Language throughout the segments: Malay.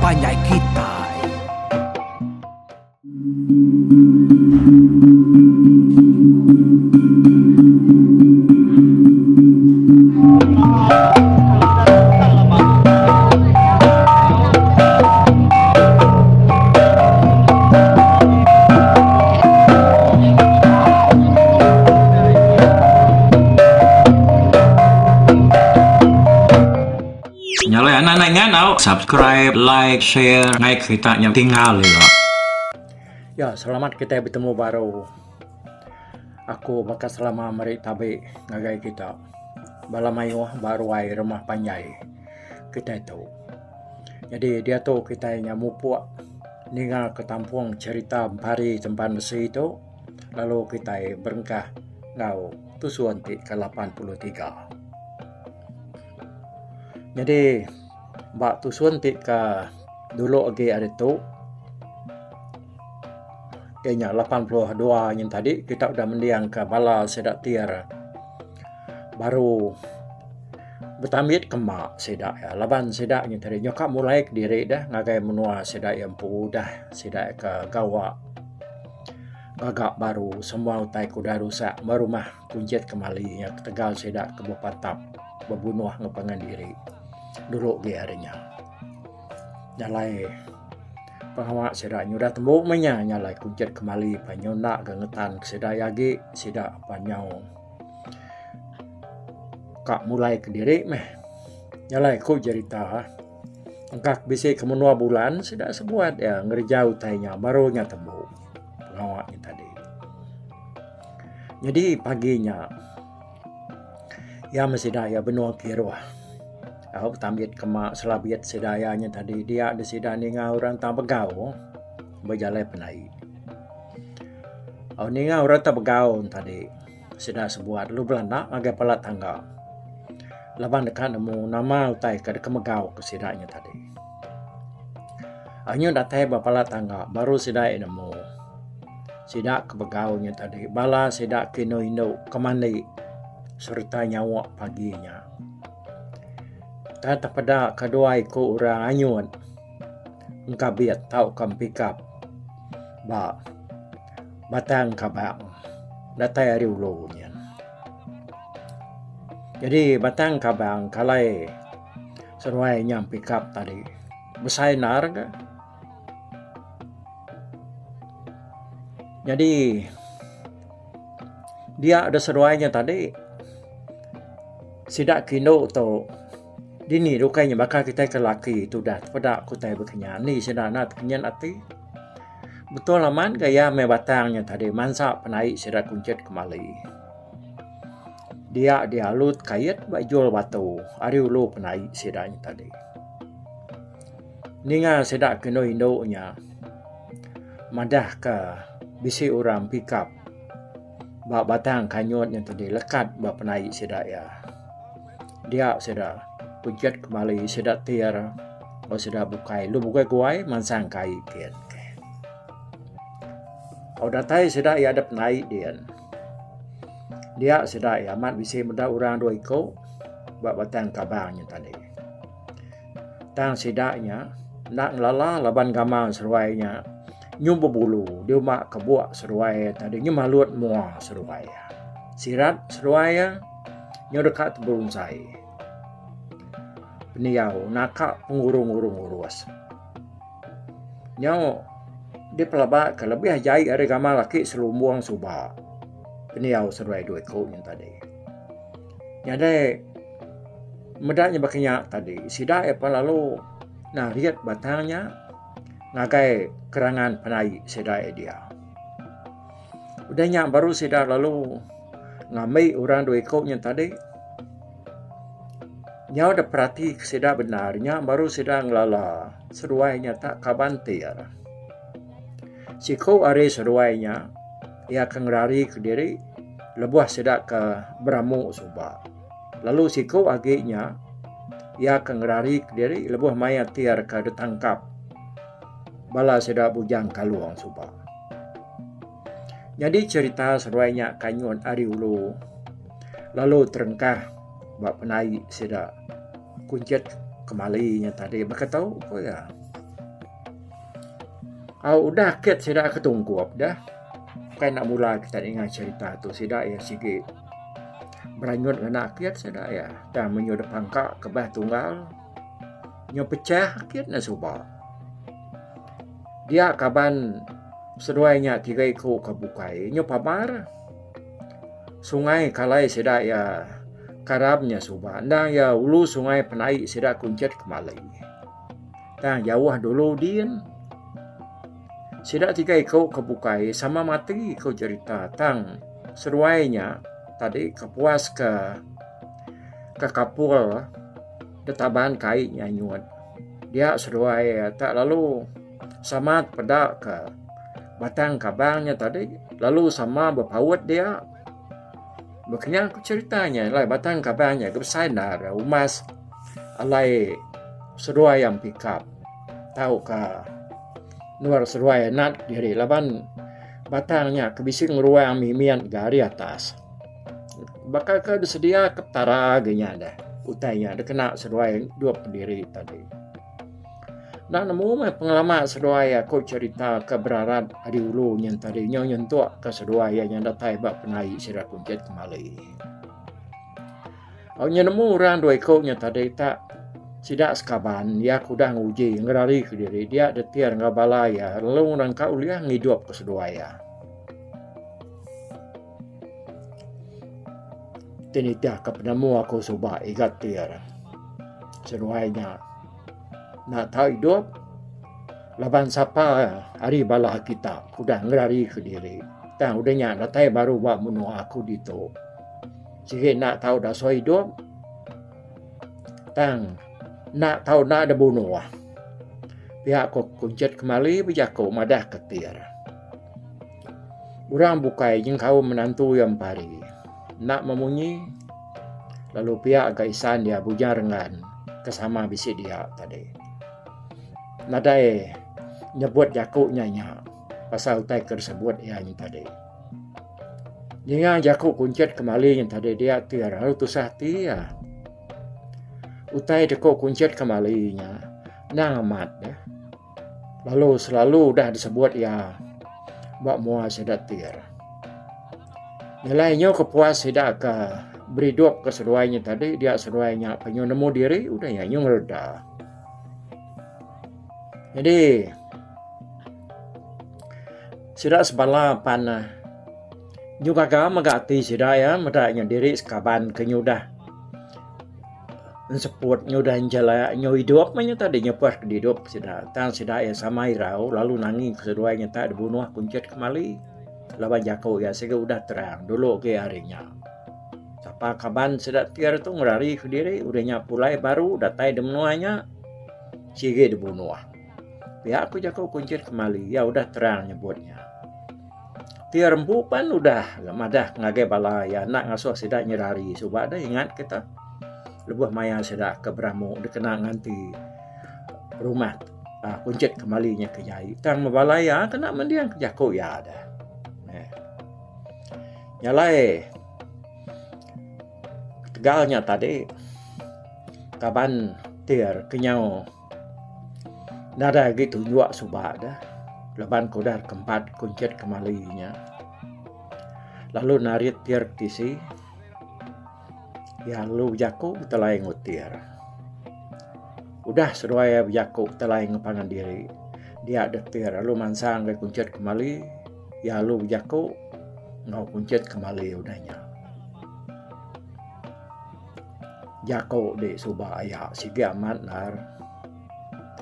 panjai kita. Nyala anak-anak nganau, subscribe, like, share, naik ceritanya tinggal ya. Ya, selamat kita bertemu baru. Aku bakal selama mari tabe ngagai kita. Balamayo baru ai rumah panjai. Kita itu. Jadi dia tu kita nyamupuk ningal ketampung cerita hari tempat besi itu. Lalu kita berengkah ngau tusuan ke 83. Jadi bak tusuan ke dulu lagi ada tu. Kayaknya 82 yang tadi kita udah mendiang ke bala sedak tiar. Baru bertamit ke mak sedak ya. Laban sedak yang tadi nyokap mulai ke diri dah ngagai menua sedak yang dah sedak ke gawak. Gagak baru semua utai kuda rusak merumah kunjit kembali yang Tegal sedak ke Bupatap berbunuh ngepangan diri. Dulu dia adanya. Nyalai pengawak sedak nyudah tembuk menya nyalai kunjit kembali panyondak gengetan sedak yagi sedak panyau. Kak mulai ke diri meh. Nyalai ku cerita. Engkak bisi ke menua bulan sedak sebuat ya ngerjau tainya barunya tembuk pengawaknya tadi. Jadi paginya ya mesedak ya benua kirwah. Aku tambit kemak selabiat sedayanya tadi dia ada sidani orang tak begau berjalan penai. Aku ni orang tak begau tadi sedak sebuat lu belanda agak pala tangga. Laban dekat nemu nama utai ke kemegau ke sidanya tadi. Hanya datai bapala tangga baru sidai nemu. Sidak ke begaunya tadi bala sidak kino-ino kemandi serta nyawa paginya. Tata pada kedua ikut orang anyun. Engkau biat tahu kam pikap. Batang kabang. Datai hari ulunya. Jadi batang kabang kalai seruai nyam pikap tadi. Besainar ke? Jadi dia ada seruainya tadi. Sidak kino atau dini rukainya bakal kita ke laki itu dah pada aku tay berkenyan ni sedana kenyan ati betul laman gaya me batangnya tadi mansa penai sedak kuncut kembali dia lut kait bajul batu ari ulu penai sedanya tadi ninga sedak keno indonya madah ke bisi orang pikap batang kanyut yang tadi lekat penai sedak ya dia sedak kunjat kembali sedak tiar o sedak bukai lu bukai kuai mansang kai kian o datai sedak ya ada naik dia sedak ya mat bisa muda orang dua iko batang kabangnya tadi tang sedaknya nak lala laban gamal seruainya nyumbu bulu dia mak kebuak seruai tadi malut mua seruai sirat seruai nyodekat berunsai niau nakak pengurung-urung urus. Nyau di pelabak ke lebih ajai ada gambar laki selumbuang subah. Niau seruai dua ekor yang tadi. Nyadai medaknya bakinya tadi. Sidak apa lalu nah lihat batangnya ngagai kerangan penai sidak dia. Udahnya baru sidak lalu ngamai orang dua ekor yang tadi. Nyau ada perhati sedak benarnya baru sedang lala seruainya tak kabantir. Siku are seruainya ia akan lari ke diri lebuah sedak ke beramu subah. Lalu siku aginya ia akan lari ke diri lebuah maya tiar ke ditangkap. Bala sedak bujang kaluang subah. Jadi cerita seruainya kanyun ari ulu. Lalu terengkah bak penai sedak kunjat kembalinya tadi. Baka tahu apa ya? Udah ket saya dah ketungguap dah. Kan nak mula kita ingat cerita tu saya dah ya sikit. Beranyut dengan akhir saya dah ya. Dan menyudah pangkak ke bah tunggal. Nyo pecah akhir na subak. Dia kaban seduainya 3 ekor kebukai. Nyo pamar. Sungai kalai saya dah ya. Karabnya subak. Dan ya ulu sungai penai saya dah kuncet kemalai. Dan jauh dulu din. Sidak 3 ekor kebukai sama mati kau cerita tang seruainya tadi kepuas ke kapul detaban kaitnya nyuat dia seruai tak lalu sama pada ke batang kabangnya tadi lalu sama berpaut dia makanya aku ceritanya lah batang kabangnya kebesaran umas alai seruai yang pikap tahu ke luar seruai nat diri laban batangnya kebising ruang mimian dari atas bakal ke sedia ketara genya dah utainya ada kena seruai 2 pendiri tadi dan nemu pengalaman seruai aku cerita ke berarat adi ulu yang tadi nyentuh ke seruai yang datai bak penai sira kuncet kembali nemu orang 2 ekornya tadi tak sidak sekaban ya kuda nguji ngerari ke diri dia detiar ngabalaya lalu orang kau liah ngidup ke seduaya tinitah ke penemu aku subak igat tiar seduanya nak tahu hidup laban sapa hari balah kita kuda ngerari ke diri tang udahnya datai baru buat menu aku dito sehingga nak tahu dah so hidup tang nak tahu nak ada bunuh pihak kau kuncet kembali berjaku madah ketir orang bukai jeng kau menantu yang pari nak memunyi lalu pihak gaisan dia bujang rengan kesama bisi dia tadi nadai nyebut jaku nyanya pasal utai tersebut yang tadi jangan jaku kuncet kembali yang tadi dia tiar lalu tusah tia utai dekok kuncet kembalinya nang amat ya. Lalu selalu dah disebut ya bak mua sedatir. Nilainya kepuas sedak ke beri duap ke seruainya tadi dia seruainya penyu nemu diri udah ya nyung reda. Jadi sedak sebala panah juga magati sedak ya medaknya diri sekaban kenyudah seput nyudah jala nyu hidup manya tadi nyepas ke hidup sida tang sida ya sama irau lalu nangi keseduainya tak dibunuh kuncet kembali lawan jako ya sehingga udah terang dulu ke harinya siapa kaban sida tiar tu ngerari ke diri udahnya pulai baru datai demenuanya sige dibunuh pihak aku jako kuncet kembali ya udah terang nyebutnya tiar empupan udah madah ngage bala ya nak ngasuh sida nyerari subak dah ingat kita lebuh maya sedak ke Bramo dikena nganti rumah kuncet kembalinya ke Yai tang mabalaya kena mendiang ke Jako ya ada nyalai tegalnya tadi kaban tiar kenyau nada gitu nyuak subak dah leban kodar keempat kuncet kembalinya lalu narit tiar tisi ya lu Jako telai ngutir udah seruaya Jako telai ngepangan diri dia detir lalu mansang ke kuncet kembali ya lu Jako ngau kuncet kembali udahnya Jako de subah ayah sige amat nar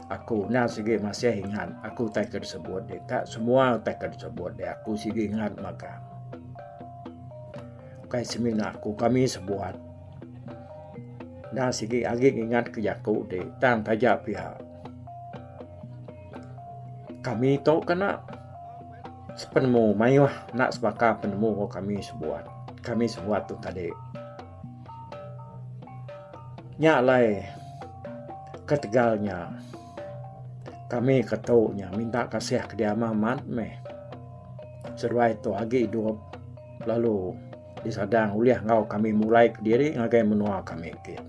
aku na sige masih ingat aku tak tersebut dek tak semua tak tersebut dek aku sige ingat maka kai semina aku kami sebuat dan sige agi ingat ke Jako de tang tajak pihak kami tu kena sepenemu mayuh nak sebaka penemu kami sebuat tu tadi nyak lai ketegalnya kami ketuanya minta kasih ke dia mamat meh seruai tu agi hidup lalu disadang uliah ngau kami mulai ke diri ngagai menua kami kit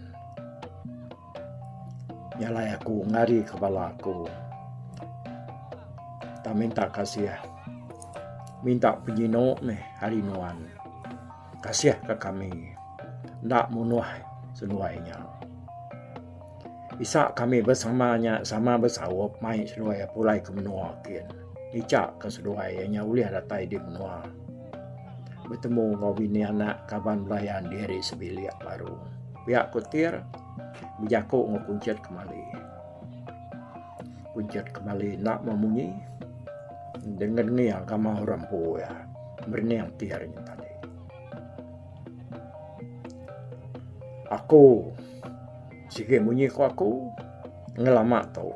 nyalai aku ngari kepala aku Tak minta kasih, minta penjino hari nuan. Kasih ke kami, nak munuh seluainya. Isa kami bersamanya sama bersawap mai seluai pulai ke menua kian. Icak ke seluainya ulih datai di menua. Bertemu ngau bini anak kaban belayan diri sebilik baru. Pihak kutir berjakuk ngau kuncet kembali. Kuncet kembali nak memunyi dengan niang kamau rampu ya. Berniang tiarnya tadi. Aku sige munyi ko aku ngelamak tau.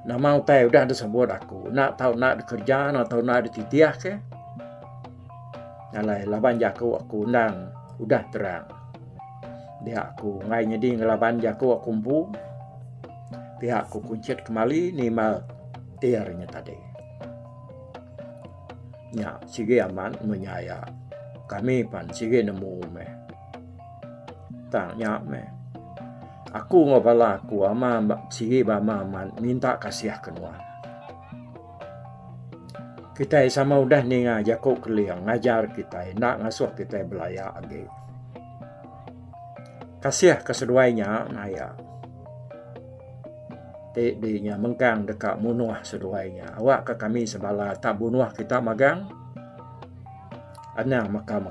Nak mau tahu udah ada sebut aku. Nak tahu nak kerja, nak tahu nak ada titiah ke? Nalai laban jaku aku undang udah terang. Dia aku ngai nyedi ngelaban jaku aku kumpu. Pihak aku kuncet kembali ni mal tiarnya tadi. Ya, sige aman menyaya. Kami pan sige nemu tanya aku ngobala aku ama sige bama man minta kasih kenuan. Kita sama udah nih ngajak keliang ngajar kita nak ngasuh kita belaya age. Kasih keseduainya naya. Tedinya mengkang dekat munuh seduainya. Awak ke kami sebala tak bunuh kita magang. Anang mekang.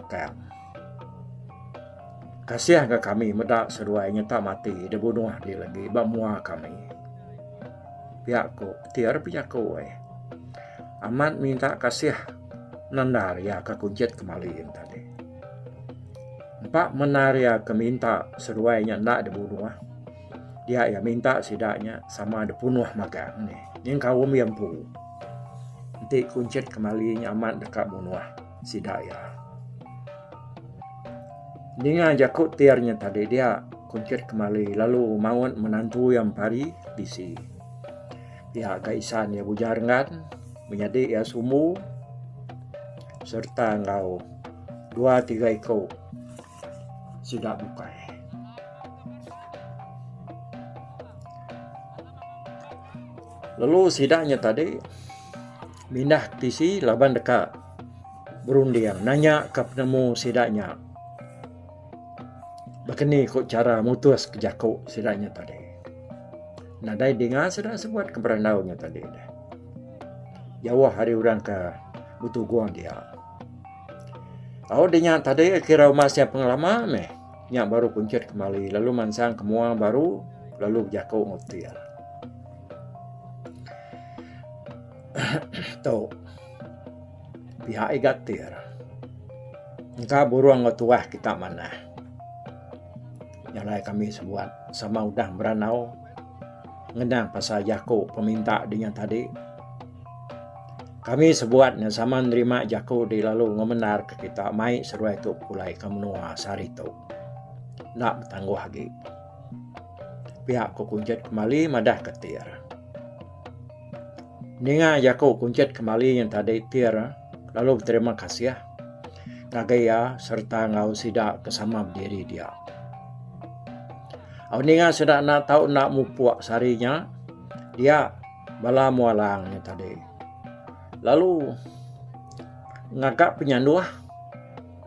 Kasih ke kami medak seduainya tak mati. Dia bunuh dia lagi. Bamua kami. Pihakku. Tiar pihakku. Amat minta kasih. Nandar ya ke kuncet kembali tadi. Empat menar ya ke minta seduainya nak dibunuh. Dia ya minta sidaknya sama ada bunuh magang ni. Yang kau mampu. Nanti kuncet kembali amat dekat bunuh sidak ya. Dengan jakut tiarnya tadi dia kuncet kembali lalu mawon menantu yang pari bisi. Dia kaisan ya bujarengan menjadi ya sumu serta ngau 2-3 ekor sidak bukai. Lalu sidaknya tadi mindah tisi laban dekat berundiang nanya ke penemu sidaknya. Begini kok cara mutus kejakuk sidaknya tadi. Nadai dengar sudah sebut keberandaunya tadi. Jauh hari orang ke butuh guang dia. Oh dengar tadi kira masih pengalaman yang baru kuncet kembali lalu mansang kemua baru lalu jakuk ngotir. Tahu pihak igatir engkau buruang ngotuah kita mana yang lain kami sebuat sama udah beranau ngendang pasal jaku peminta dengan tadi kami sebuatnya sama nerima jaku di lalu ngomenar ke kita mai seruai tu pulai kemenua sari tu nak bertangguh lagi pihak ku kuncet kembali madah ketir. Ninga jaku kuncet kembali yang tadi tir lalu berterima kasih nagaya serta ngau sidak kesama berdiri dia. Ninga sudah nak tahu nak mupuak sarinya dia bala mualangnya tadi. Lalu ngagak penyanduah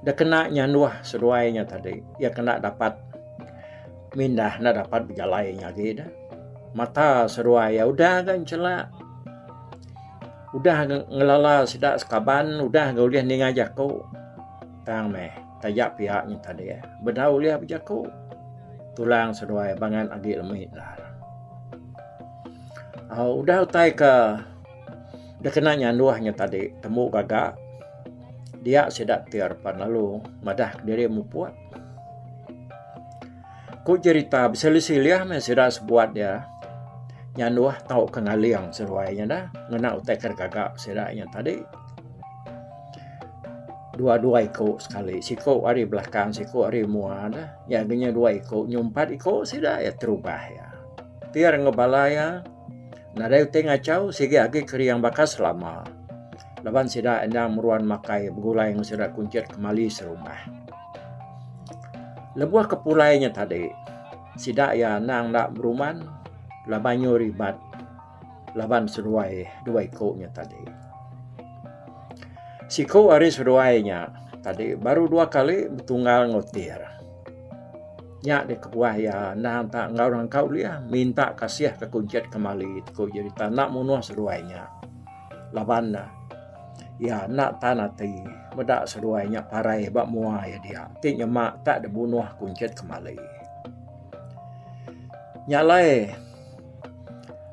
dah kena nyanduah seduainya tadi. Ia kena dapat mindah nak dapat berjalainya gitu. Mata seduai ya udah kan celak. Udah ngelala sidak sekaban, udah gauliah ni ngajak kau. Tang tajak pihaknya tadi ya. Bedau liah bijak kau. Tulang seduai bangan agi lemit lah. Udah utai ke dah kena nyanduahnya tadi. Temu gagak. Dia sidak tiarpan lalu madah diri mupuat. Ku cerita bisa lisiliah sidak sebuat dia. Nyanduah tahu kengaliang seruainya dah ngena utai gagak sedaknya tadi dua iko sekali siko hari belakang siko hari muah dah ya genya 2 iko nyumpat iko sedak ya terubah ya tiar ngebalaya nada utai ngacau sige agi keriang bakas lama laban sedak endang meruan makai begulai yang sedak kuncet kembali serumah lebuah kepulainya tadi sedak ya nang dak beruman labanyo ribat laban seruai dua ikutnya tadi. Siku hari seruainya tadi baru 2 kali bertunggal ngotir. Nya di kebuah ya nah tak ngau orang kau dia minta kasih ke kuncet kembali kau jadi tanak munuh seruainya. Laban ya nak tanati medak seruainya parai bak mua ya dia. Tinya mak tak dibunuh kuncet kembali. Nyalai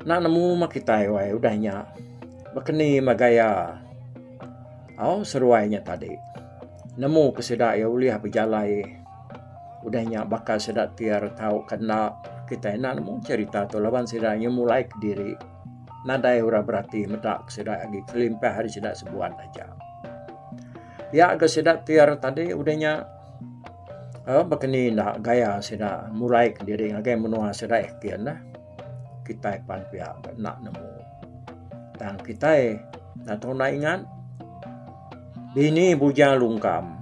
nak nemu makitai wai udahnya bekeni magaya. Seruainya tadi. Nemu kesedak ya uliah berjalai. Udahnya bakal sedak tiar tahu kena kita nak nemu cerita tu lawan sedaknya mulai ke diri. Nadai ura berarti medak sedak lagi kelimpah hari sedak sebulan aja. Ya ke sedak tiar tadi udahnya bekeni nak gaya sedak mulai ke diri ngagai menua sedak kian dah. Kita pan pihak nak nemu. Dan kita nak tahu nak ingat bini bujang lungkam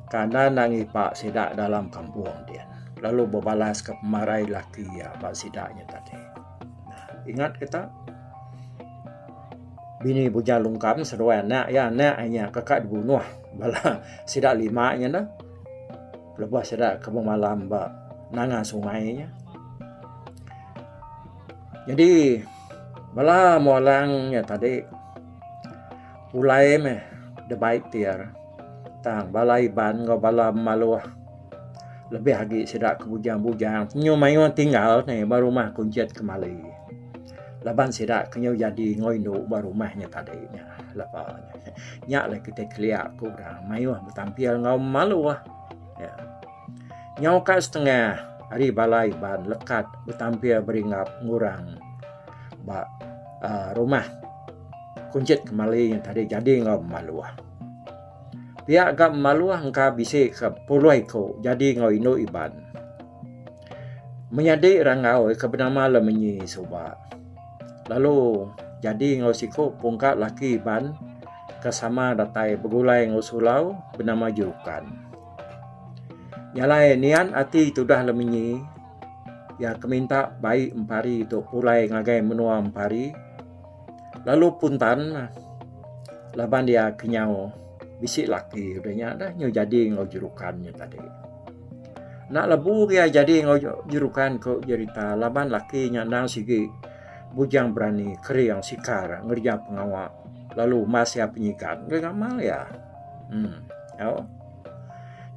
karena nangi pak sidak dalam kampung dia. Lalu berbalas ke pemarai laki ya pak sidaknya tadi. Nah, ingat kita bini bujang lungkam seruai nak ya nak hanya kakak dibunuh bala sidak 5-nya dah. Lepas sidak ke malam ba nanga sungainya. Jadi bala molangnya tadi ulai debaik tiar tang balai ban ngo bala maluah lebih lagi sedak kebujang-bujang nyo mayo tinggal ni baru rumah kuncet kembali laban sedak kenyo jadi ngoindo baru rumahnya tadinya lapanya nyak le kita keliak kurang mayo bertampil ngau maluah ya nyau ka setengah hari balai ban lekat bertampil beringap ngurang ba rumah kuncit kembali yang tadi jadi ngau maluah. Pihak gam maluah engkau bisa ke puluh ko jadi ngau ino iban. Menyadi rangau ke bernama lemenyi sobat. Lalu jadi ngau siko pungkat laki iban kesama datai begulai ngau sulau bernama jurukan. Nyalai nian ati itu dah lemenyi ya keminta baik empari untuk pulai ngagai menua empari. Lalu puntan laban dia kenyau bisik laki udahnya dah nyo jadi ngau jurukannya tadi. Nak lebu dia jadi ngau jurukan ko cerita laban laki nya nang sigi bujang berani keri yang sikar ngerja pengawak lalu masih penyikat ngamal ya.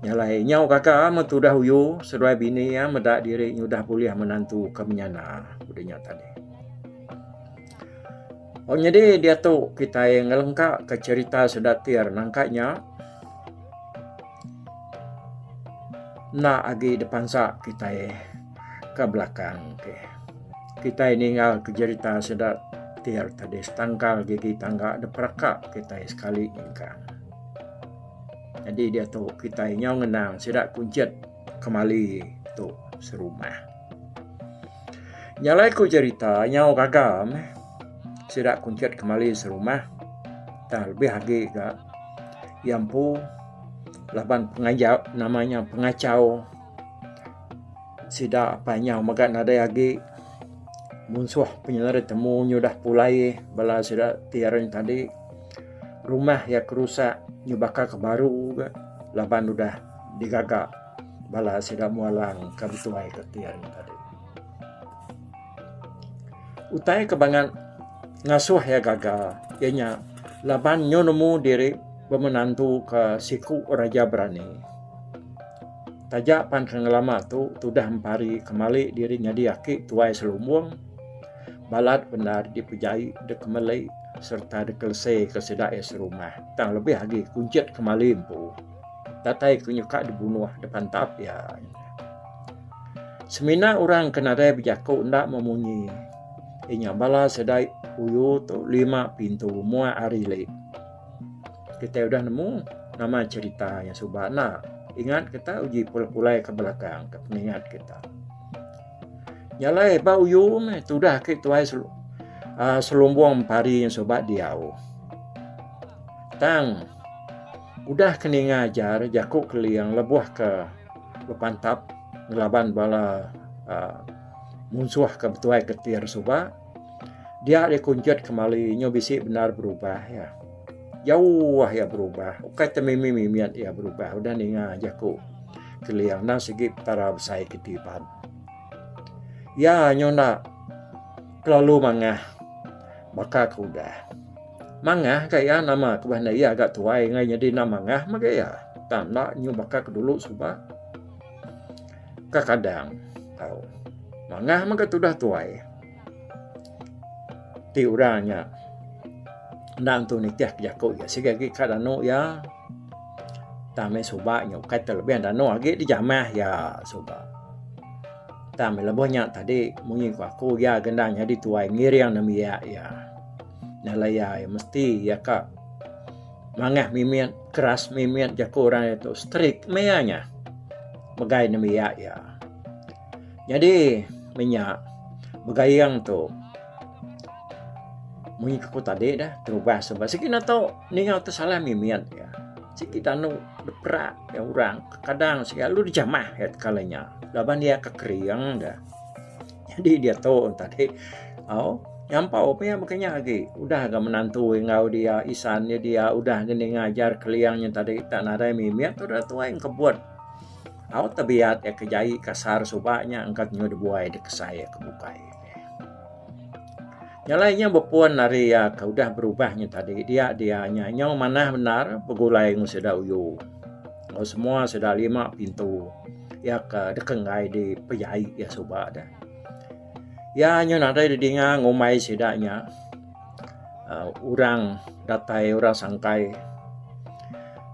Nyalai nyau kakak metu dah huyu seruai bini ya medak diri nyudah boleh menantu kamenyana udahnya tadi. Jadi dia tu kita yang ngelengkap ke cerita sedatir nangkanya nak agi depan sak kita ke belakang kita tinggal ke cerita sedatir tadi tangkal gigi tangga ada perakak kita sekali ingkang. Jadi dia tu kita nyau ngenang sedak kuncet kembali tu serumah. Nyalai ku cerita nyau gagam sedak kuncet kembali serumah tak lebih lagi ke yang pu laban pengajau namanya pengacau sedak apanya magat nada lagi munsuh penyelara temu nyudah pulai bala sedak tiaran tadi rumah ya kerusak nyubaka ke baru ke laban udah digagak bala sedak mualang kebetuai ke tiaran tadi utai kebangan ngasuh ya gagal ianya laban nyo nemu diri bermenantu ke siku raja berani tajak pan lama tu dah empari kembali dirinya diaki tuai selumbung balat benar dipejai de kembali serta dekelse ke sedai serumah tang lebih lagi kuncet kembali empu tatai kunyuka dibunuh depan tap ya semina orang kenadai berjaku ndak memunyi inya bala sedai uyu tu 5 pintu mua arile. Kita udah nemu nama cerita yang subana. Ingat kita uji pulai ke belakang ke pengingat kita. Nyalai ba uyu tu dah ke tuai selumbung pari yang sobat diau. Tang udah kena ngajar jakuk keliang lebuh ke bepantap ngelaban bala munsuh ke betuai ketir sobat. Dia dikuncut kembali nyo bisik benar berubah ya. Jauh ya berubah. Ukai temimi-mimian ya berubah. Udah ninga jaku keliang na segi tara besai ketipan. Ya nyona kelalu mangah baka kuda. Mangah kaya nama kebahna ya agak tuai ngai jadi nama mangah maka ya tanda nyu baka dulu suba. Kadang tahu. Mangah maka sudah tuai. Ti urangnya nang tu nikah jaku ya sige kadano ya tame suba nyu kai terlebih dano age di jamah ya suba. Tame lebonya tadi munyi ku aku ya gendangnya di tuai ngiriang nami ya. Nalaya ya mesti ya kak mangah mimian keras mimian jaku orang itu strict meanya bagai nami ya. Jadi minyak bagayang tu munyi ku tadi dah terubah sebab sikit atau ningau tu salah mimian ya. Sikit anu deprak ya orang kadang selalu dijamah ya kalanya. Laban dia kekeriang dah. Jadi dia tahu tadi nyampau apa ya makanya lagi udah agak menantu ngau dia isannya dia udah gini ngajar keliangnya tadi tak nada mimian tu dah tua yang kebuat. Tabiat ya kejai kasar subaknya angkat nyu dibuai di kesaya kebukai. Yang lainnya bepuan nari ya udah berubahnya tadi dia nyau mana benar pegulai nguseda uyu. Semua sudah 5 pintu ya ke dekengai di pejai ya subak dah. Ya nyu nada didinga ngumai sedaknya. Orang datai orang sangkai.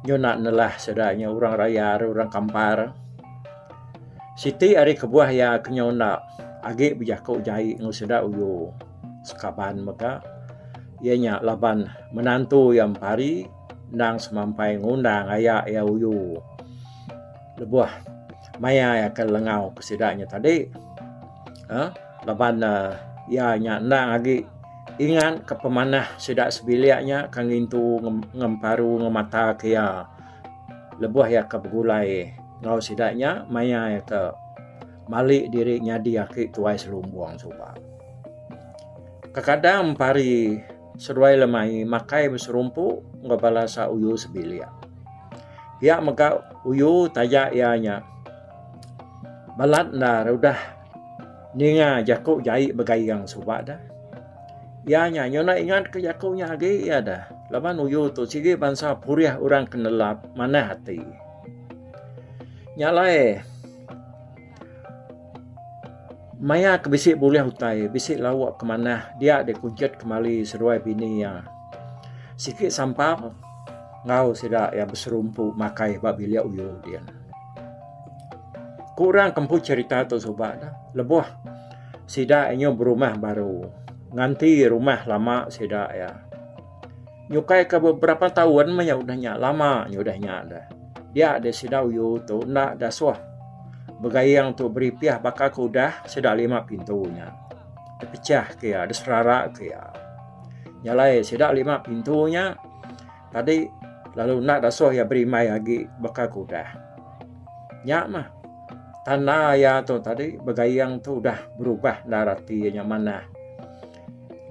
Nyu nak nelah sedaknya orang rayar orang kampar. Siti ari kebuah ya kenyau nak agi bijako jai nguseda uyu. Sekaban maka ianya laban menantu yang pari nang semampai ngundang ayak ya uyu lebuah maya ya kelengau kesedaknya tadi laban ianya nang agi ingat ke pemanah sedak sebiliaknya kang intu ngemparu ngemata ke ya lebuah ya ke begulai ngau sedaknya maya ya ke malik dirinya dia ke tuai selumbuang subak. Kadang pari seruai lemai makai berserumpu ngabalasa uyu sebilia. Ya maka uyu tajak ianya. Balat na udah ninga jaku jai begayang subak dah. Ianya nyona ingat ke jakunya lagi ya dah. Laban uyu tu sige bangsa puriah orang kenelap mana hati. Nyalai maya ke bisik boleh hutai, bisik lawak kemana dia dikuncut kembali seruai bini ya. Sikit sampah ngau sedak ya berserumpu makai bab bilia uyu dia. Kurang kempu cerita tu sobat dah. Lebuh sedak inyo berumah baru. Nganti rumah lama sedak ya. Nyukai ke beberapa tahun maya udahnya lama nyudahnya dah. Dia ada sedak uyu tu nak dah suah. Begayang tu beri piah bakal kudah sedak 5 pintunya. Terpecah ke ya, ada serarak ke ya. Nyalai sedak 5 pintunya. Tadi lalu nak dasuh ya beri mai lagi bakal kudah. Nyak mah. Tanah ya tu tadi begayang tu dah berubah daratinya mana.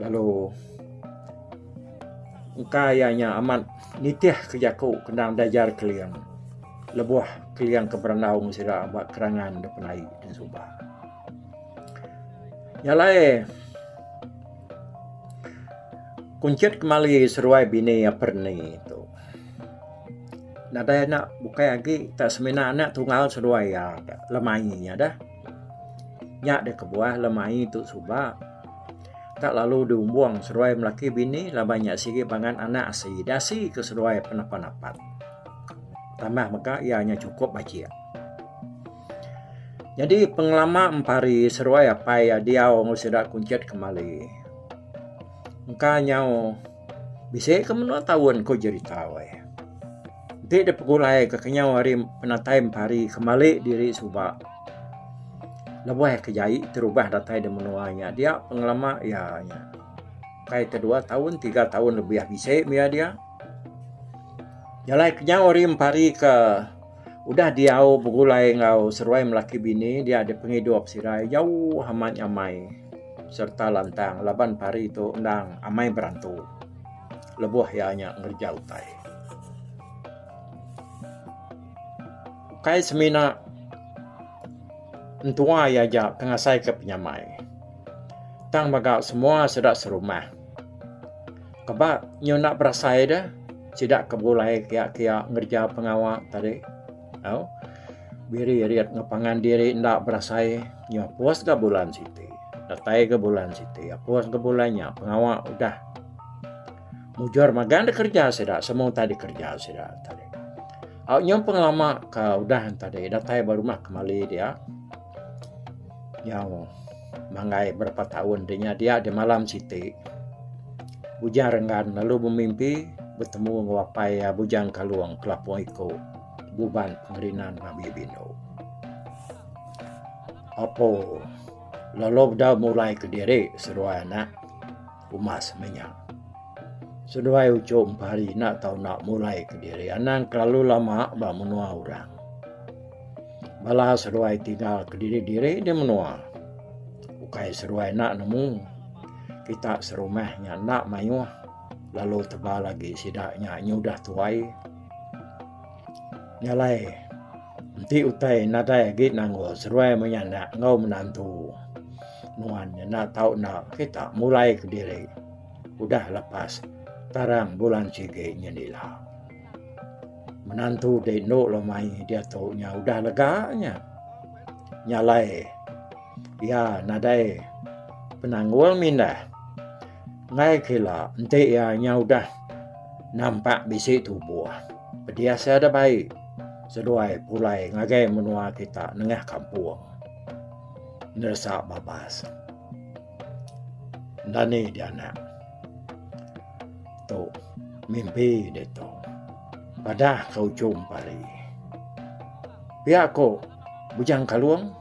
Lalu kayanya amat nitiah kejaku kendang dajar keliang. Lebuah keliang keberanau musira buat kerangan depanai dan subah. Nyalai kuncit kembali seruai bini yang perni itu. Nada nak bukai lagi tak semena anak tunggal seruai ya lemainya dah. Nyak de kebuah lemai itu subah. Tak lalu diumbuang seruai melaki bini lah banyak sigi bangan anak asi dasi ke seruai penapa-napat. Tambah maka ianya cukup bacia. Jadi pengalaman empari seruai apa ya dia orang sudah kuncit kembali. Engkanya bisa ke menua tahun kau jadi tahu ya. Nanti dia pegulai ke kenyau hari penatai empari kembali diri subak. Lebuh kejai terubah datai dan menuanya. Dia pengalaman ya. Kayak 2 tahun 3 tahun lebih bisa dia. Jalai kenyau rim pari ke udah diau begulai ngau seruai melaki bini dia ada penghidup sirai jauh amat nyamai serta lantang laban pari tu undang amai berantu. Lebuh ianya ngerja utai. Kai semina entua ya ja pengasai ke penyamai. Tang bagak semua sedak serumah. Kebak nyo nak berasai dah, sidak kebulai kia-kia ngerja pengawak tadi. Au, biri riat ngepangan diri ndak berasai, nyo puas ke bulan siti. Datai ke bulan siti, puas ke bulannya pengawak udah. Mujur magan kerja sidak, semua tadi kerja sidak tadi. Au nyo pengelama ke udah tadi, datai baru mah kembali dia. Yang mangai berapa tahun dia di malam siti. Bujang renggan lalu memimpi bertemu ngapai bujang kaluang kelapong iko buban pengerinan babi bino. Apo lalu dah mulai ke diri seruai anak umas menyang. Seruai ucap hari nak tahu nak mulai ke diri anak terlalu lama bah menua orang. Balah seruai tinggal ke diri dia menua. Ukai seruai nak nemu kita serumahnya nak mayu lalu tebal lagi sidaknya nyudah tuai nyalai nanti utai nadai git nanggo seruai menyanak ngau menantu nuannya nak tahu nak kita mulai ke diri udah lepas tarang bulan sige nyendila menantu de no lomai dia taunya udah leganya nyalai ya nadai penanggul mindah ngai kila ente ya udah nampak bisi tubuh biasa ada baik seduai pulai ngagai menua kita nengah kampung nersa babas dani dia nak tu mimpi dia tu pada kau cumpari pihak ko bujang kaluang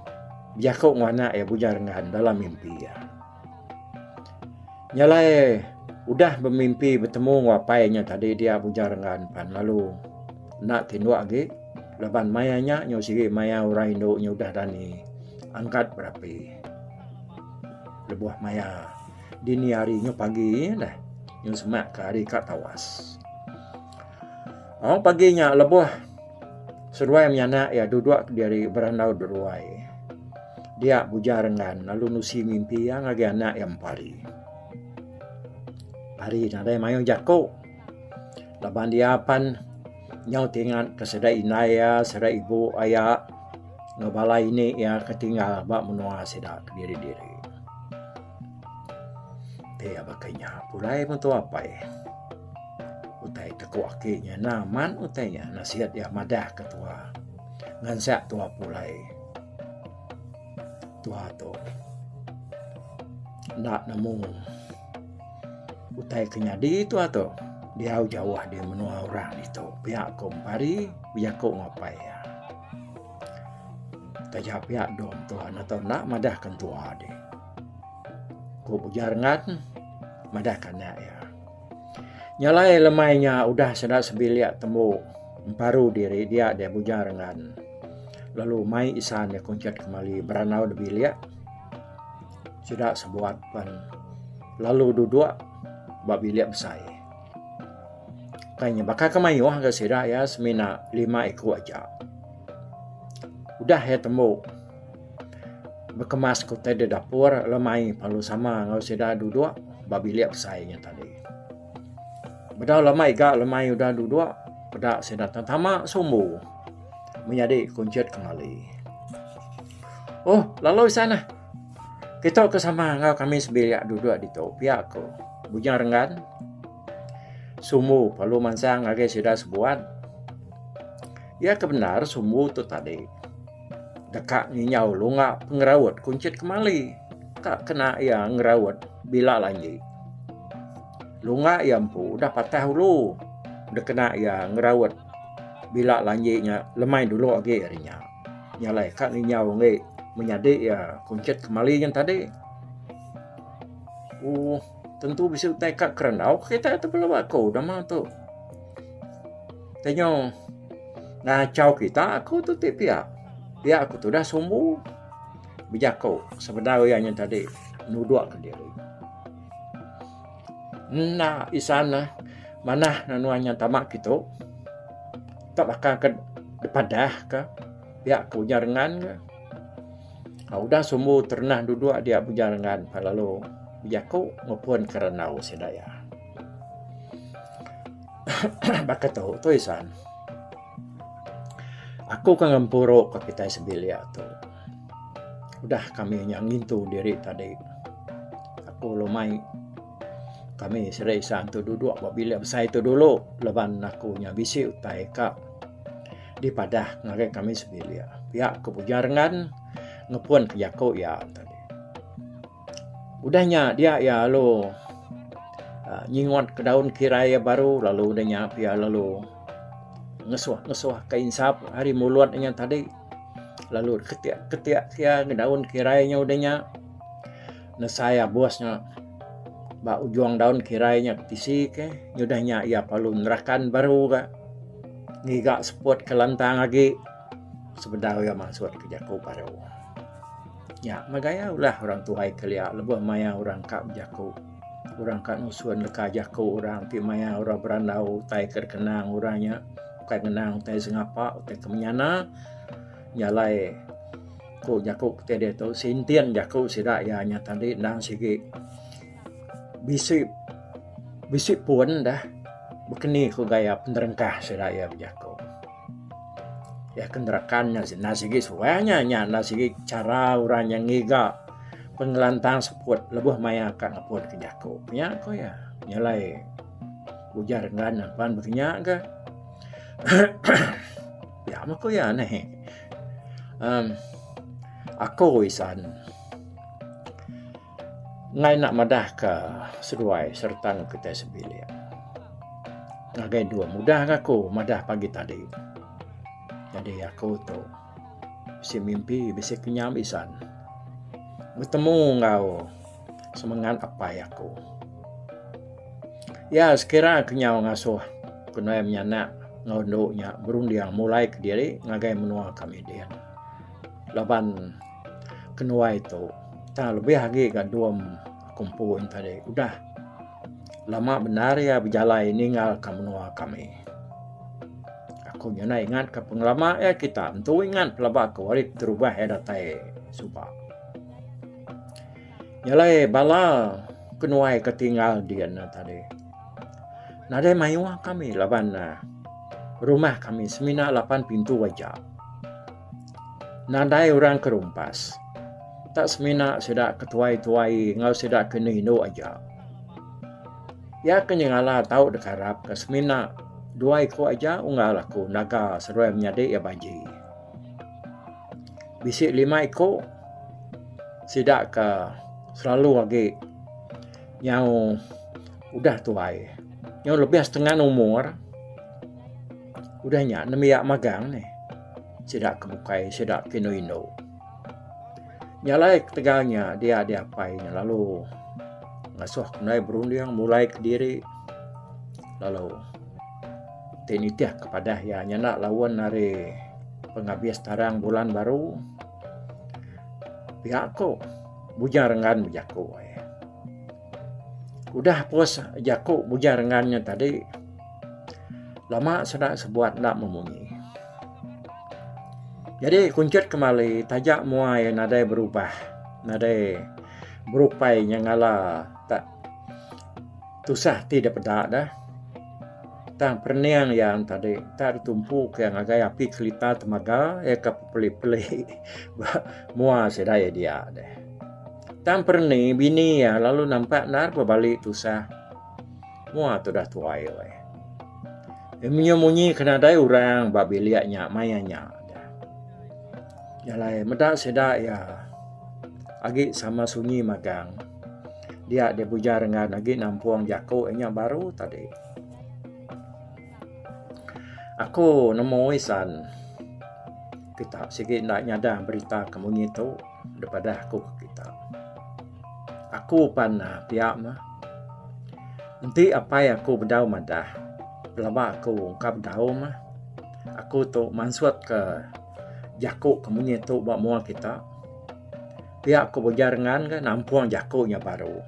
biar kau ngana bujang rengan dalam mimpi ya. Nyalai udah bermimpi bertemu ngapainya tadi dia bujang rengan pan lalu nak tinduak lagi leban mayanya nyo sigi maya orang Indo nyo udah dani angkat berapi lebuah maya dini hari nyo pagi dah nyo semak ke hari kat tawas. Oh paginya lebuah seruai menyana ya duduk dari berandau deruai. Dia bujang rengan lalu nusi mimpi yang agak anak yang pari. Hari nadai mayong jako. Laban dia pan nyau tingat kesedai inaya, sedai ibu ayah ngebala ini ya ketinggal bak menua sedak diri-diri. Dia bakainya pulai mentu apa utai tekuakinya naman utainya nasihat ya madah ketua. Ngansak tua pulai. Tua tu. Nak nemu utai kenyadi itu atau dia jauh dia menua orang itu pihak kompari pihak kau ngapai ya tajak pihak dom Tuhan atau nak madahkan tua dia kau bujarangan madahkan nak ya nyalai lemainya udah sedap sebiliak temu baru diri dia bujarangan lalu mai isan dia kuncat kembali beranau di biliak sudah sebuat pan lalu duduk babi lihat besar. Kayaknya bakal kemayu ke sirah ya semina 5 ekor aja. Udah ya temu. Berkemas kota di dapur lemai palu sama ngau sirah duduk babi lihat besarnya tadi. Bedau lemai udah duduk pada sirah tama sumbu menjadi kuncut kembali. Oh lalu sana kita kesama ngau kami sebiliak duduk di topia ko. Bujang renggan sumu palu mansang agak sudah sebuat ya kebenar sumu tu tadi dekat nyinyau lunga pengerawat kuncit kembali tak kena ya ngerawat bila lagi lunga ya empu udah patah dulu udah kena ya ngerawat bila lanjutnya lemai dulu lagi harinya nyalai kak nyinyau nge menjadi ya kuncit kembali yang tadi tentu bisa tekat kerenau kita itu belum aku dah mah tu tanya ngacau kita aku tu pihak aku tu dah sumbu bijak kau sebenarnya tadi nudua ke diri. Nah, isana mana nanuanya tamak gitu. Tak bakal ke depadah ke pihak kebujarangan ke. Udah semua ternah duduk dia bujarangan lalu bijaku ngepun kerenau sedaya. Baka tahu tu isan. Aku kan ngempuro ke kita sebilia tu. Udah kami yang ngintu diri tadi. Aku lumai kami serai isan tu duduk apabila besar itu dulu leban aku nya bisi utai kak di padah ngagai kami sebilia. Pihak kebujarangan ngepun ke Jakob ya tadi. Udahnya dia ya lalu nyingot ke daun kiraya baru lalu udahnya dia lalu ngesuah ke insap hari mulutnya tadi lalu ketiak dia ke daun kirayanya udahnya na saya bosnya ba ujuang daun kirayanya tisi ke udahnya ia palu nerakan baru ka ngiga spot kelantang lagi sebenarnya masuk ke Jakob baru. Ya, magaya ulah orang tuhai kelia lebih maya orang kak Jakob. Orang kak nusuan leka Jakob orang pi maya orang berandau tai kerkenang orangnya. Kai kenang tai sengapa tai kemnyana. Nyalai ko Jakob teh dia tu sintian Jakob sida ya nya tadi nang sigi bisi pun dah bekeni ko gaya penderengkah sida ya Jakob. Ya kenderakannya nasigi suanya nya nasigi cara orang yang ngiga pengelantang seput lebih maya kan ngapun ke Jakob nya ko ya nyalai ujar ngana pan begnya ke ya mako ya nih aku isan ngai nak madah ke seruai serta kita sebilia ngagai dua mudah aku madah pagi tadi. Jadi aku tu bisa mimpi, bisa kenyam isan. Bertemu ngau semangat apa ya aku. Ya sekira kenyau ngasuh kena menyana ngaunduknya berundiang mulai ke diri ngagai menua kami dia. Laban kenua itu tak lebih lagi ke dua kumpul tadi. Udah lama benar ya berjalan ninggal ke menua kami. Aku nyana ingat ke pengalaman ya kita tentu ingat pelabak ke warik terubah ya datai subak. Nyalai bala kenuai ketinggal dia tadi. Nadai mayuah kami laban rumah kami semina 8 pintu wajah. Nadai orang kerumpas. Tak semina sedak ketuai-tuai ngau sedak kenino aja. Ya kenyangala tahu dekarap ke semina 2 ekor aja unggal aku naga seruai menyadek ya baji. Bisik 5 ekor sidak ke selalu lagi yang udah tuai. Yang lebih setengah umur udahnya nemiak magang nih. Sidak kebukai, sidak kino-ino. Nyalai ketegalnya dia apainya lalu ngasuh kenai berunding mulai ke diri lalu tenitiah kepada ya nyana lawan nari penghabis tarang bulan baru pihak ko bujarangan Jakob. Udah pos Jakob bujarangannya tadi lama sudah sebuat nak memunyi. Jadi kuncut kembali tajak muai nadai berubah nadai berupai yang ngala tak tusah tidak pedak dah. Tang perniang yang tadi tak ditumpuk yang agak api kelita temaga ke peli-peli mua sedaya dia deh. Tang perni bini ya lalu nampak nar berbalik tusah mua tu dah tuai we. Munyi kena dai orang babiliaknya mayanya dah. Jalai medak sedak ya agi sama sunyi magang. Dia bujar dengan agi nampuang Jakob nya baru tadi. Aku nemu isan kita sikit nak nyada berita kamu itu daripada aku ke kita. Aku pan pihak mah. Nanti apa yang aku berdau madah. Belaba aku ungkap dau mah. Aku tu mansut ke Jakob kamu itu buat mua kita. pihak kebujarangan kan nampuang jakonya baru.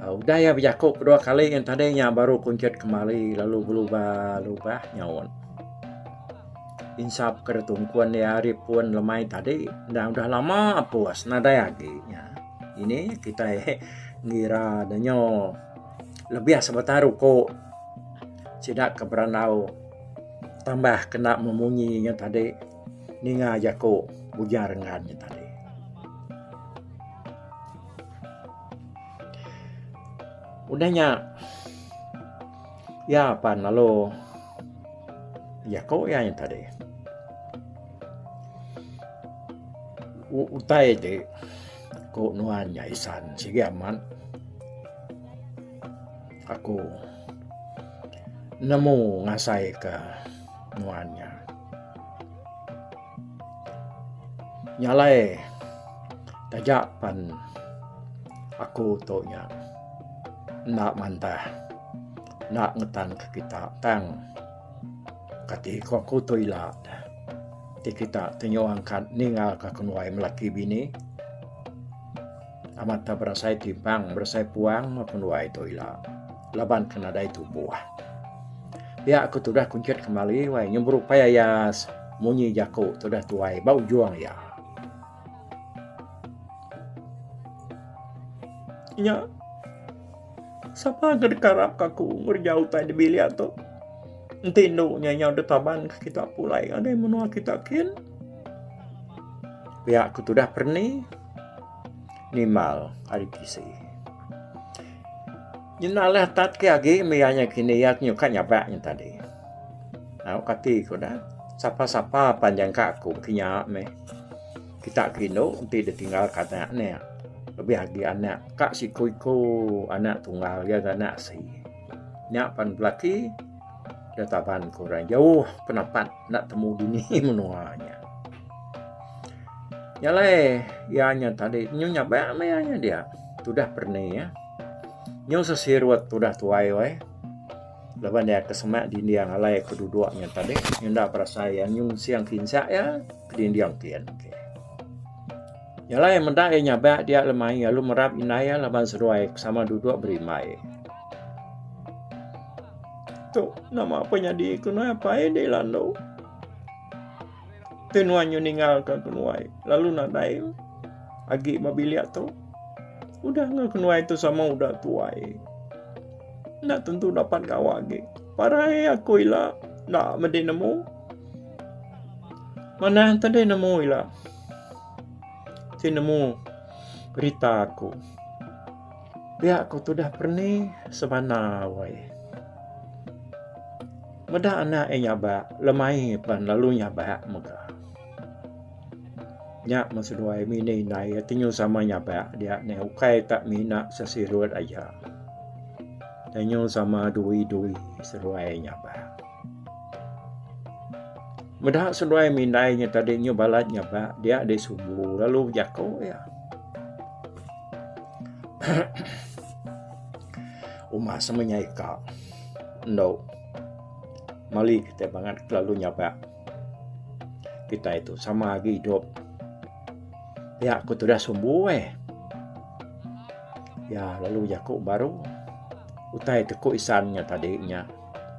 Udah ya berjakuk kedua kali yang tadinya baru kuncut kembali lalu berubah nyawon. Insap keretungkuan ya hari pun lemai tadi udah lama puas nada lagi ya. Ini kita ngira danyo lebih sebentar kok tidak keberanau tambah kena memunyinya tadi ninga jakuk bujarangannya tadi. Udahnya ya apa lalu ya kau ya yang tadi utai deh kau nuannya isan sige aman aku nemu ngasai ke nuannya nyalai tajapan aku tonya nak mantah nak ngetan ke kita tang kati ko aku toilat ti kita tenyo angkat ningal ka kunwai melaki bini amat ta berasai timbang berasai puang maupun wai toilat laban kena dai tubuh ya aku sudah kuncut kembali wai nyemburu payas munyi jaku sudah tuai bau juang ya nya siapa kedekarap kaku ngerjauh tadi bilik atau entindo nyanya udah taban kita pulai ada yang menua kita kin pihak aku sudah perni nimal hari kisi jenalah tat ke agi mianya kini yak nyuka nyabaknya tadi nah kati ko dah sapa panjang kaku kinya me kita kino nanti ditinggal katanya lebih lagi anak kak si kuiku anak tunggal ya anak si nyak pan belaki datapan kurang jauh penapat nak temu dini menuanya nyalai ianya tadi nyonya ba mayanya dia sudah pernah ya nyo sesirwat sudah tuai wai laban dia kesemak di yang alai keduduknya tadi nyunda perasaan nyung siang kinsa ya kedindiang kian nyalai mendak nyabak dia lemai lalu merap inaya laban seruai sama duduk berimai tuh nama apanya di kunai apa dia lando tenuannya ninggalkan kunuai lalu nadai agi mobilia tuh udah nggak kunuai itu sama udah tuai nggak tentu dapat kawagi parai aku ila nggak mesti nemu mana tadi nemu ila nemu berita aku pihak aku sudah pernah semana wai meda anak nyaba lemai pan lalu nyaba muka nyak maksud wai mini nai tinyu sama nyaba dia ne ukai tak mina sesirut aja tinyu sama dui seruai nyaba meda seruai minainya tadi nyu balat nyaba dia ada subuh lalu jako ya umah semuanya ika no mali kita banget lalu nyaba kita itu sama lagi hidup ya aku sudah sembuh ya lalu jako baru utai teku isannya tadinya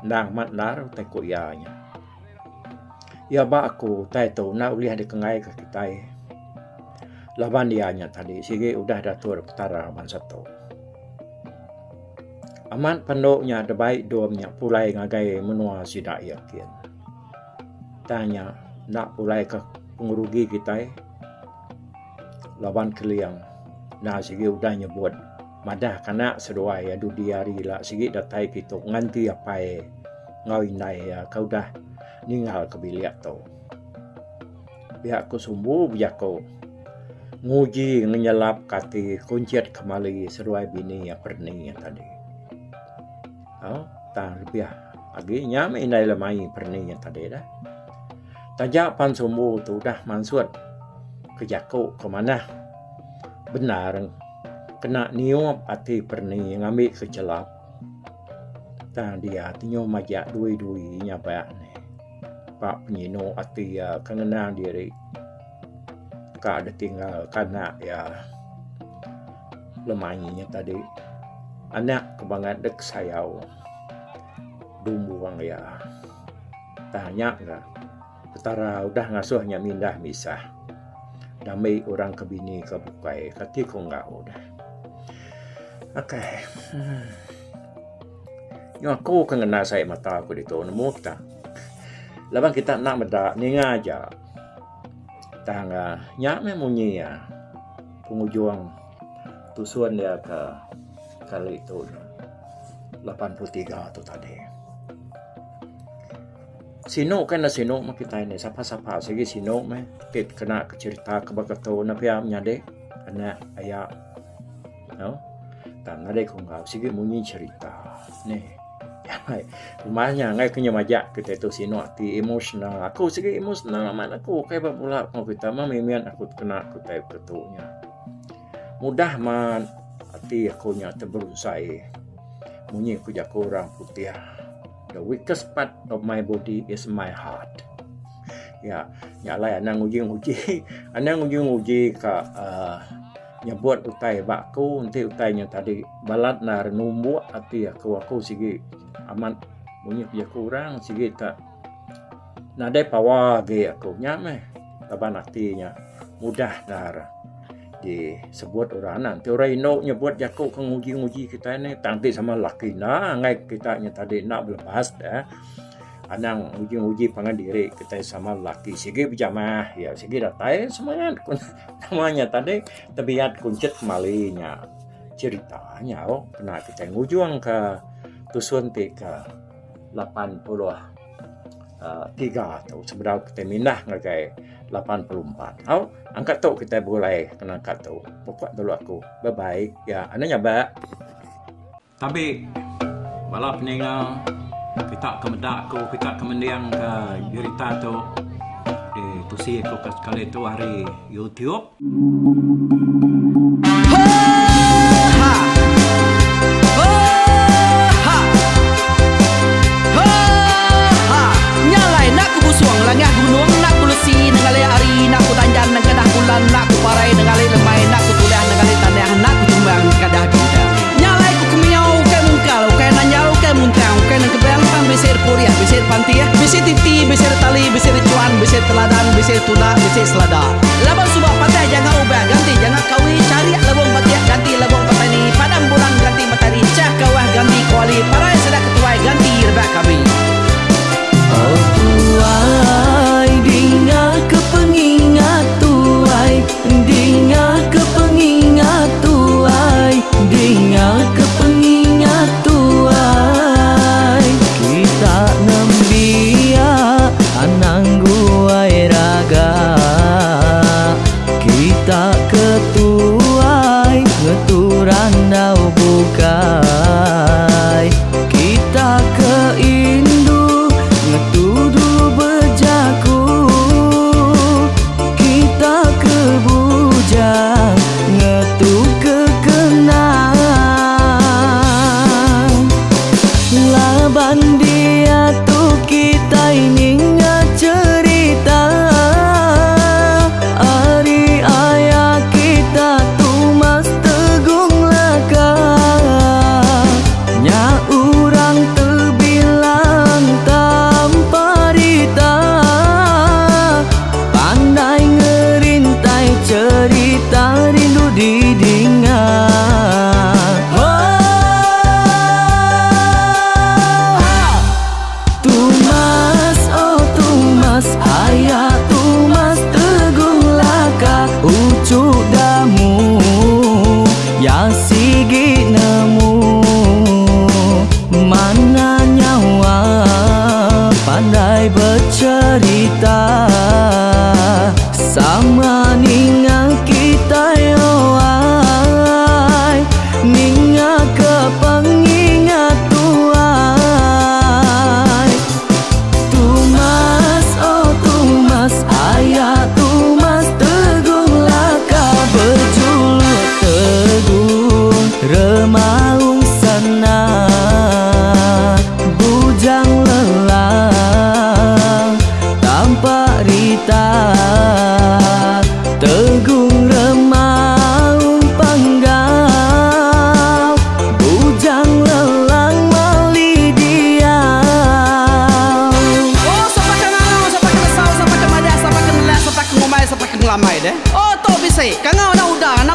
ndang mat nar utai ku ianya ya ba aku tai tu nak ulih di kengai ke kita laban dianya tadi sige udah datur ketara man satu aman pendoknya ada baik domnya pulai ngagai menua sidak yakin tanya nak pulai ke pengurugi kita laban keliang nah sige udah nyebut madah kana seduai adu diari lah sige datai kita nganti apa ngawinai ya kau dah ninggal ke bilik tu pihak ku sumbu biako nguji ngenyelap kati kunciat kembali seruai bini yang perni yang tadi tang lebih lagi nyam indai lemai perni yang tadi dah tajak pan sumbu tu dah mansut ke jako ke mana benar kena niup ati perni ngambil kecelap tang dia tinyo majak dui nyapa pak penyino ati kangenang diri nyokak ada tinggal kanak ya lemahnya tadi anak kebangan dek sayau dumbuang ya tanya enggak petara udah ngasuhnya mindah misah damai orang kebini kebukai katiku enggak udah oke. Yang aku kena saya mata aku di tu nemu kita laban kita nak meda ni ngaja tangga nyak memunyi ya pengujuang tusuan dia ke kali itu 83 tu tadi sino kan sino mak kita ini siapa segi sino meh tit kena cerita kebagato na piam nyade anak ayah no tan nade ko ngau segi munyi cerita nih rumahnya ngai kenya majak kita itu sino ti emosional aku segi emosional mana aku kayak pula mau kita mah mimian aku kena aku type ketunya mudah man hati aku nya terberusai munyi aku jak orang putih the weakest part of my body is my heart ya nyalai anang uji ka nyebut utai bakku nanti utainya tadi balat na renumbu hati aku sigi aman bunyi dia kurang sigi tak nadai pawa ge aku nyame taban artinya mudah dar disebut orang nanti orang ino nyebut jaku nguji kita ini tangti sama laki na ngai kita nya tadi nak berlepas dah anang uji pangan diri kita sama laki sigi bijamah ya sigi datai semuanya namanya tadi tabiat kuncet malinya ceritanya kena kita ngujuang ke tusun tika 83 atau seberapa kita mindah ngagai 84 angkat tu kita boleh kena angkat tu pokok dulu aku bye ya anaknya ba tapi balap peninggal kita kemedak ko kita kemendiang ke berita tu di tusi ko sekali tu hari YouTube nyalai nak ku busuang langah gunung nak ku lesi nengale ari nak ku tanjan nang kadah bulan nak ku parai nengale lemai nak ku tulah nengale tanah nak ku tumbang kadah bintang nyalai ku kemiau ke mungkal ke nanjau ke muntang ke nang kebel pam besir puriah besir pantiah besir titi besir tali besir cuan besir teladan besir tuna besir selada laban subah patai jangan ubah ganti jangan kawi cari labung patiah ganti labung patani padam bulan ganti matahari cah kawah ganti kuali parai sedak ketuai ganti rebak kami oh tuai dinga kepengingat tuai dinga kepengingat tuai dinga kepengingat tuai kita nembia anang guai raga kita ketuai ngeturan dau bukai kita keindu ngetudu bejaku kita kebujang ngetu kekenang laban dia tu kita ini cerita ari ayah kita tu mas tegung laka nya urang terbilang tanpa rita pandai ngerintai cerita rindu didingan Tumas oh Tumas ayah Tumas tegung laka ucuk damu ya sigi nemu mana nyawa pandai bercerita sama ningang kita yoa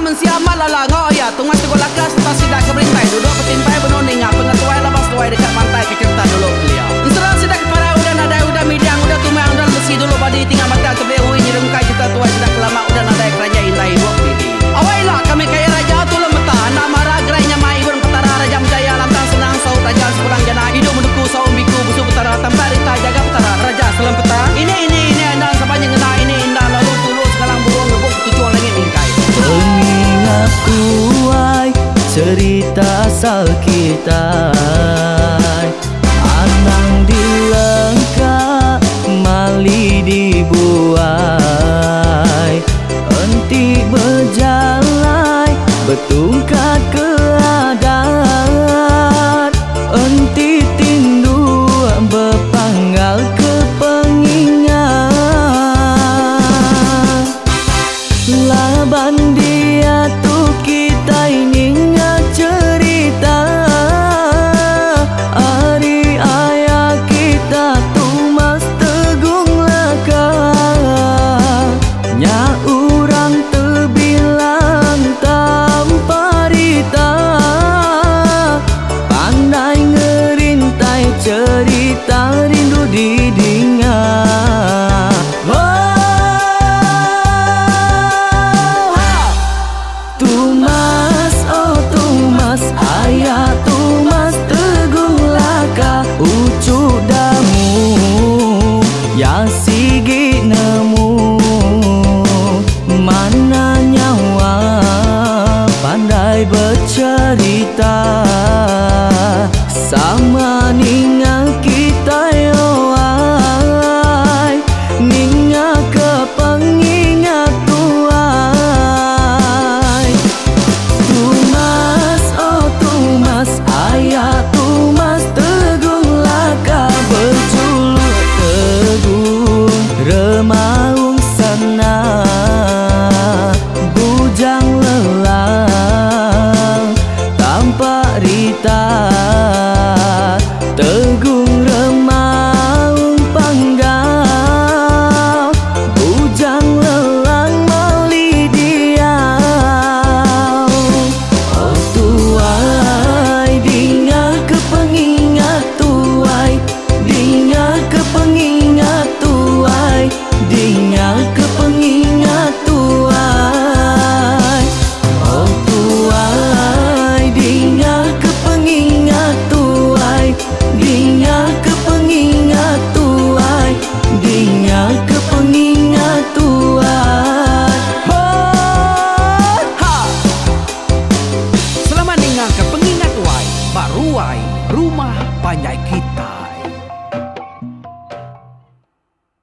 mensiamat lala ngoya tungas tu lakas pas sidak keberintai duduk petimpai benoning pengatuai labas tuai dekat pantai kecerta dulu beliau serang sidak para udah nada udah midang udah tumang udah besi dulu badi tinggal mata kebehui nyirem kai kita tuai sidak lama udah nada kerajaan indai dua pidi awailah kami kaya raja tulung betah nak marah gerainya mai burung petara raja menjaya lantang senang saut raja sepulang jana hidup menduku saum biku busu petara tambarita jaga petara raja selam petara ini andang sepanjang ngena ini indah lalu tulus kalang burung ngebuk tujuan langit bingkai Pengingat kuai cerita asal kita Anang dilengkap mali dibuai Enti berjalan betung